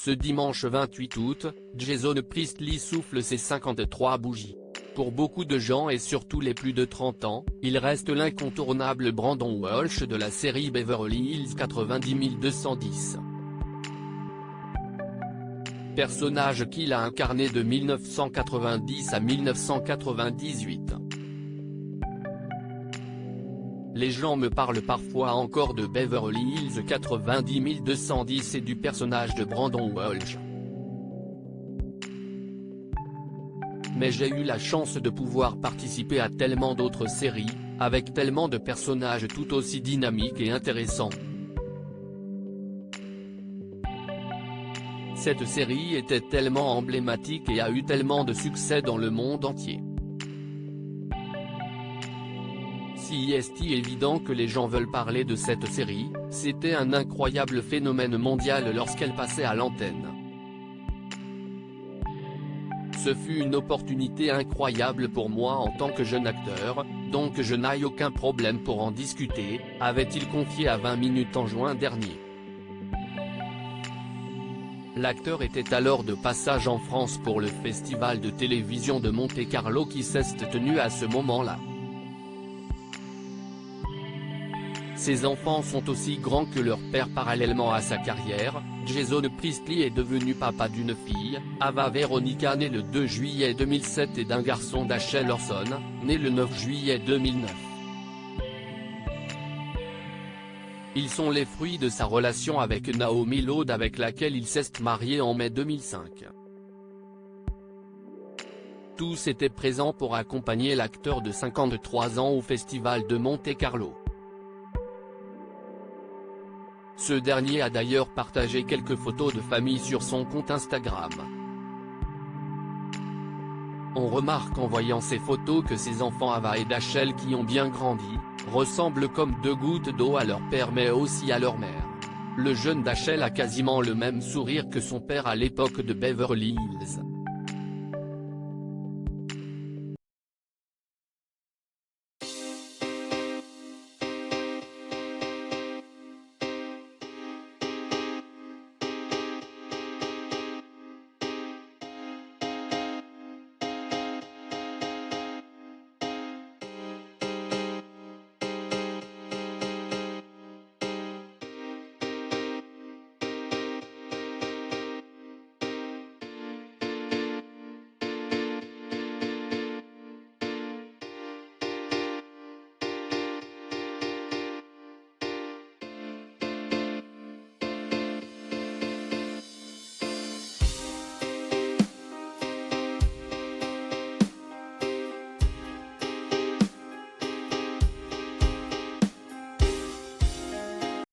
Ce dimanche 28 août, Jason Priestley souffle ses 53 bougies. Pour beaucoup de gens et surtout les plus de 30 ans, il reste l'incontournable Brandon Walsh de la série Beverly Hills 90210. Personnage qu'il a incarné de 1990 à 1998. Les gens me parlent parfois encore de Beverly Hills 90210 et du personnage de Brandon Walsh. Mais j'ai eu la chance de pouvoir participer à tellement d'autres séries, avec tellement de personnages tout aussi dynamiques et intéressants. Cette série était tellement emblématique et a eu tellement de succès dans le monde entier. Si est évident que les gens veulent parler de cette série, c'était un incroyable phénomène mondial lorsqu'elle passait à l'antenne. Ce fut une opportunité incroyable pour moi en tant que jeune acteur, donc je n'ai aucun problème pour en discuter, avait-il confié à 20 minutes en juin dernier. L'acteur était alors de passage en France pour le festival de télévision de Monte-Carlo qui s'est tenu à ce moment-là. Ses enfants sont aussi grands que leur père. Parallèlement à sa carrière, Jason Priestley est devenu papa d'une fille, Ava Veronica née le 2 juillet 2007 et d'un garçon Dashiell Orson, né le 9 juillet 2009. Ils sont les fruits de sa relation avec Naomi Loud avec laquelle il s'est marié en mai 2005. Tous étaient présents pour accompagner l'acteur de 53 ans au festival de Monte-Carlo. Ce dernier a d'ailleurs partagé quelques photos de famille sur son compte Instagram. On remarque en voyant ces photos que ses enfants Ava et Dashiell, qui ont bien grandi, ressemblent comme deux gouttes d'eau à leur père mais aussi à leur mère. Le jeune Dashiell a quasiment le même sourire que son père à l'époque de Beverly Hills.